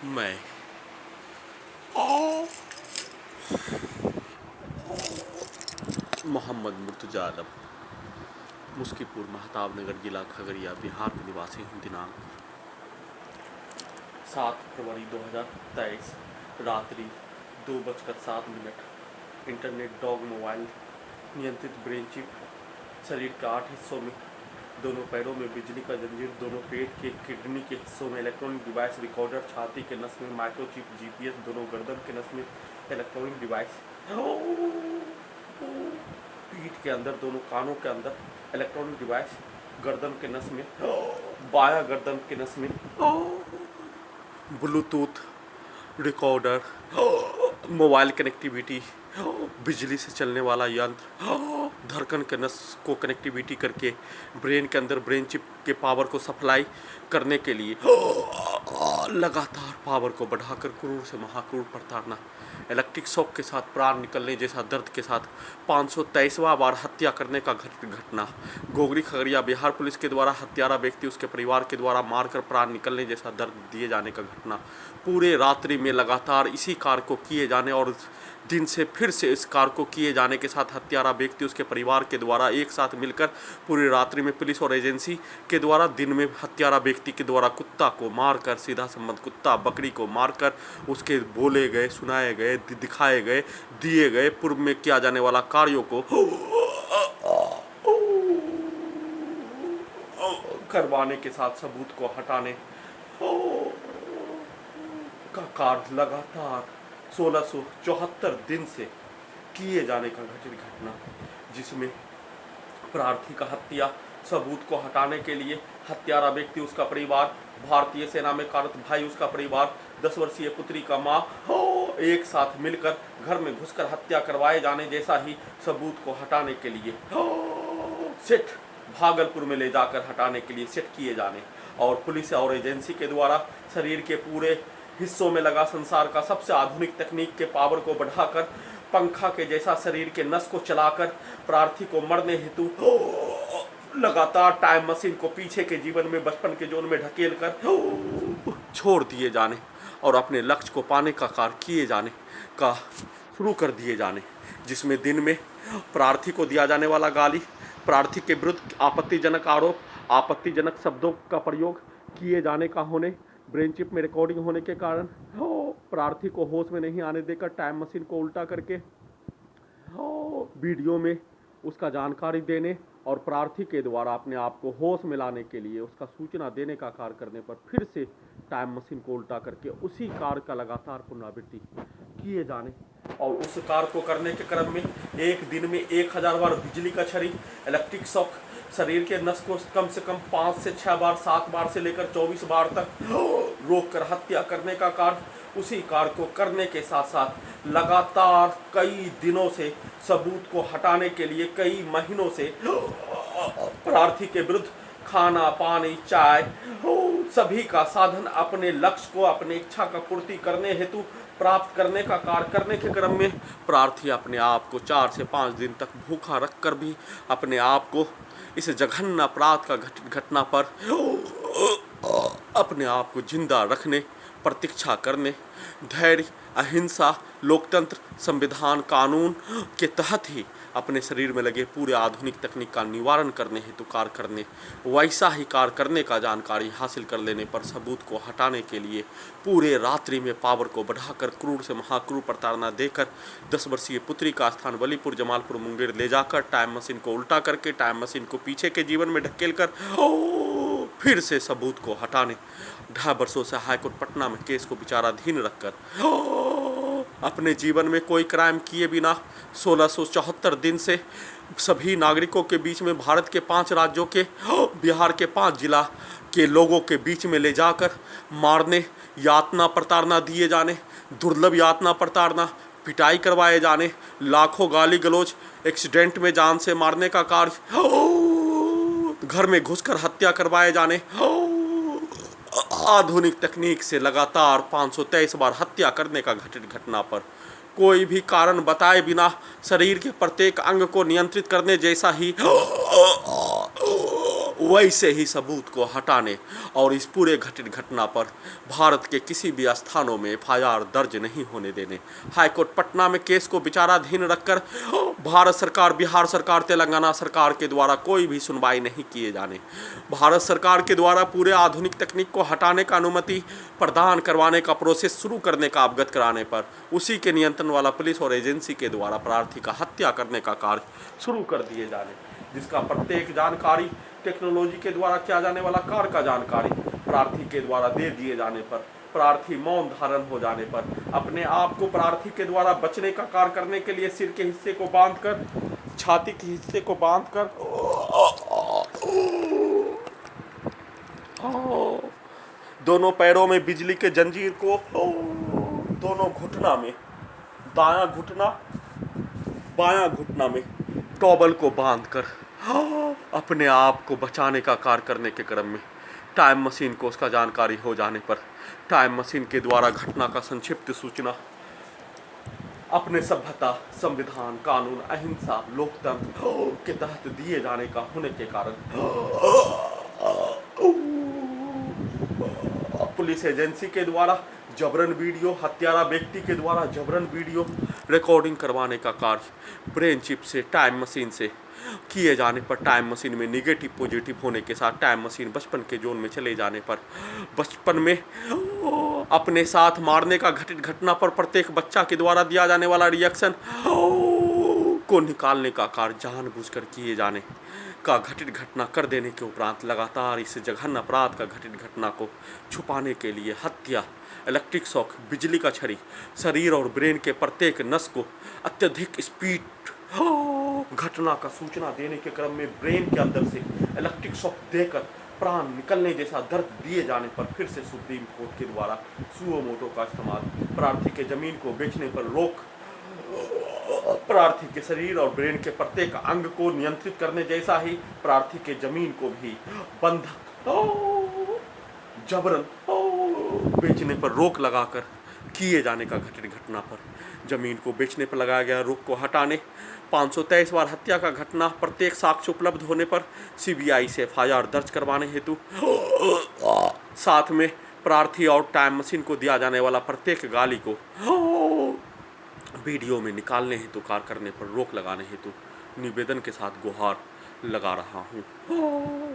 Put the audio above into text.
मैं मोहम्मद मुर्तजा आलम मुस्कीपुर महताब नगर जिला खगड़िया बिहार के निवासी हूँ। दिनांक 7 फरवरी 2023 रात्रि 2:07। इंटरनेट डॉग मोबाइल नियंत्रित ब्रेन चिप शरीर के 8 हिस्सों में, दोनों पैरों में बिजली का जंजीर, दोनों पेट के किडनी के हिस्सों में इलेक्ट्रॉनिक डिवाइस रिकॉर्डर, छाती के नस में माइक्रोचिप जीपीएस, दोनों गर्दन के नस में इलेक्ट्रॉनिक डिवाइस, पीठ के अंदर, दोनों कानों के अंदर इलेक्ट्रॉनिक डिवाइस, गर्दन के नस में, बाया गर्दन के नस में ब्लूटूथ रिकॉर्डर, मोबाइल कनेक्टिविटी, बिजली से चलने वाला यंत्र, धड़कन के नस को कनेक्टिविटी करके ब्रेन के अंदर ब्रेन चिप के पावर को सप्लाई करने के लिए लगातार पावर को बढ़ाकर क्रूर से महाक्रूर प्रताड़ना, इलेक्ट्रिक शॉक के साथ प्राण निकलने जैसा दर्द के साथ 523वां बार हत्या करने का घटना, गोगरी खगड़िया बिहार पुलिस के द्वारा हत्यारा व्यक्ति उसके परिवार के द्वारा मारकर प्राण निकलने जैसा दर्द दिए जाने का घटना, पूरे रात्रि में लगातार इसी कार्य को किए जाने और दिन से फिर से इस कार्य को किए जाने के साथ हत्यारा व्यक्ति उसके परिवार के द्वारा एक साथ मिलकर पूरी रात्रि में पुलिस और एजेंसी के द्वारा दिन में हत्यारा व्यक्ति के द्वारा कुत्ता को मारकर, सीधा संबंध कुत्ता बकरी को मारकर उसके बोले गए, सुनाए गए, दिखाए गए, दिए गए पूर्व में किया जाने वाला कार्यों को करवाने के साथ सबूत को हटाने का कार्य लगातार 1674 दिन से किए जाने का घटित घटना, जिसमें प्रार्थी का हत्या, सबूत को हटाने के लिए हत्यारा व्यक्ति उसका परिवार, भारतीय सेना में कार्यरत भाई उसका परिवार, 10 वर्षीय पुत्री का माँ एक साथ मिलकर घर में घुसकर हत्या करवाए जाने जैसा ही सबूत को हटाने के लिए सेट भागलपुर में ले जाकर हटाने के लिए सेट किए जाने और पुलिस और एजेंसी के द्वारा शरीर के पूरे हिस्सों में लगा संसार का सबसे आधुनिक तकनीक के पावर को बढ़ाकर पंखा के जैसा शरीर के नस को चलाकर प्रार्थी को मरने हेतु लगातार टाइम मशीन को पीछे के जीवन में बचपन के जोन में ढकेल कर छोड़ दिए जाने और अपने लक्ष्य को पाने का कार्य किए जाने का शुरू कर दिए जाने, जिसमें दिन में प्रार्थी को दिया जाने वाला गाली, प्रार्थी के विरुद्ध आपत्तिजनक आरोप, आपत्तिजनक शब्दों का प्रयोग किए जाने का होने, ब्रेन चिप में रिकॉर्डिंग होने के कारण प्रार्थी को होश में नहीं आने देकर टाइम मशीन को उल्टा करके वीडियो में उसका जानकारी देने और प्रार्थी के द्वारा अपने आप को होश में लाने के लिए उसका सूचना देने का कार्य करने पर फिर से टाइम मशीन को उल्टा करके उसी कार्य का लगातार पुनरावृत्ति किए जाने और उस कार्य को करने के क्रम में एक दिन में 1000 बार बिजली का छड़ी, इलेक्ट्रिक शॉक, शरीर के नस को कम से कम 5 से 6 बार, 7 बार से लेकर 24 बार तक रोक कर हत्या करने का कार्य, उसी कार्य को करने के साथ साथ लगातार कई दिनों से सबूत को हटाने के लिए कई महीनों से प्रार्थी के विरुद्ध खाना, पानी, चाय, सभी का साधन अपने लक्ष्य को, अपने इच्छा का पूर्ति करने हेतु प्राप्त करने का कार्य करने के क्रम में प्रार्थी अपने आप को 4 से 5 दिन तक भूखा रखकर भी अपने आप को इस जघन्य अपराध का घटना पर अपने आप को जिंदा रखने, प्रतीक्षा करने, धैर्य, अहिंसा, लोकतंत्र, संविधान, कानून के तहत ही अपने शरीर में लगे पूरे आधुनिक तकनीक का निवारण करने हेतु कार्य करने, वैसा ही कार्य करने का जानकारी हासिल कर लेने पर सबूत को हटाने के लिए पूरे रात्रि में पावर को बढ़ाकर क्रूर से महाक्रूर प्रताड़ना देकर 10 वर्षीय पुत्री का स्थान बलीपुर, जमालपुर, मुंगेर ले जाकर टाइम मशीन को उल्टा करके टाइम मशीन को पीछे के जीवन में ढकेल कर फिर से सबूत को हटाने, 2.5 वर्षों से हाईकोर्ट पटना में केस को विचाराधीन रखकर अपने जीवन में कोई क्राइम किए बिना 1674 दिन से सभी नागरिकों के बीच में भारत के 5 राज्यों के, बिहार के 5 जिला के लोगों के बीच में ले जाकर मारने, यातना प्रताड़ना दिए जाने, दुर्लभ यातना प्रताड़ना, पिटाई करवाए जाने, लाखों गाली गलौज, एक्सीडेंट में जान से मारने का कार्य, घर में घुसकर हत्या करवाए जाने, आधुनिक तकनीक से लगातार 523 बार हत्या करने का घटित घटना पर कोई भी कारण बताए बिना शरीर के प्रत्येक अंग को नियंत्रित करने जैसा ही वैसे ही सबूत को हटाने और इस पूरे घटित घटना पर भारत के किसी भी स्थानों में एफआईआर दर्ज नहीं होने देने। हाईकोर्ट पटना में केस को विचाराधीन रखकर भारत सरकार, बिहार सरकार, तेलंगाना सरकार के द्वारा कोई भी सुनवाई नहीं किए जाने, भारत सरकार के द्वारा पूरे आधुनिक तकनीक को हटाने का अनुमति प्रदान करवाने का प्रोसेस शुरू करने का अवगत कराने पर उसी के नियंत्रण वाला पुलिस और एजेंसी के द्वारा प्रार्थी का हत्या करने का कार्य शुरू कर दिए जाने, जिसका प्रत्येक जानकारी टेक्नोलॉजी के द्वारा किया जाने वाला कार्य का जानकारी प्रार्थी के द्वारा दे दिए जाने पर, प्रार्थी मौन धारण हो जाने पर, अपने आप को प्रार्थी के द्वारा बचने का कार्य करने के लिए सिर के हिस्से को बांधकर, छाती के हिस्से को बांधकर दोनों पैरों में बिजली के जंजीर को, दोनों घुटना में, दायां घुटना बायां घुटना में टॉवल को बांधकर अपने आप को बचाने का कार्य करने के क्रम में टाइम मशीन को उसका जानकारी हो जाने पर टाइम मशीन के द्वारा घटना का संक्षिप्त सूचना अपने सभ्यता, संविधान, कानून, अहिंसा, लोकतंत्र के तहत दिए जाने का होने के कारण पुलिस एजेंसी के द्वारा जबरन वीडियो, हत्यारा व्यक्ति के द्वारा जबरन वीडियो रिकॉर्डिंग करवाने का कार्य ब्रेन चिप से, टाइम मशीन से किए जाने पर टाइम मशीन में निगेटिव पॉजिटिव होने के साथ टाइम मशीन बचपन के जोन में चले जाने पर बचपन में अपने साथ मारने का घटित घटना पर प्रत्येक बच्चा के द्वारा दिया जाने वाला रिएक्शन को निकालने का कार्य जानबूझकर किए जाने का घटित घटना कर देने के उपरांत लगातार इस जघन्य अपराध का घटित घटना को छुपाने के लिए हत्या, इलेक्ट्रिक शॉक, बिजली का छड़ी, शरीर और ब्रेन के प्रत्येक नस को अत्यधिक स्पीड घटना का सूचना देने के क्रम में ब्रेन के अंदर से इलेक्ट्रिक शॉक देकर प्राण निकलने जैसा दर्द दिए जाने पर फिर से सुप्रीम कोर्ट के द्वारा सुओ मोटो का इस्तेमाल, प्रार्थी के जमीन को बेचने पर रोक, प्रार्थी के शरीर और ब्रेन के प्रत्येक अंग को नियंत्रित करने जैसा ही प्रार्थी के जमीन को भी बंधक जबरन बेचने पर रोक लगाकर किए जाने का घटित घटना पर जमीन को बेचने पर लगाया गया रोक को हटाने, 523 बार हत्या का घटना प्रत्येक साक्ष्य उपलब्ध होने पर सीबीआई से एफआईआर दर्ज करवाने हेतु, साथ में प्रार्थी और टाइम मशीन को दिया जाने वाला प्रत्येक गाली को वीडियो में निकालने हेतु कार्य करने पर रोक लगाने हेतु निवेदन के साथ गुहार लगा रहा हूँ।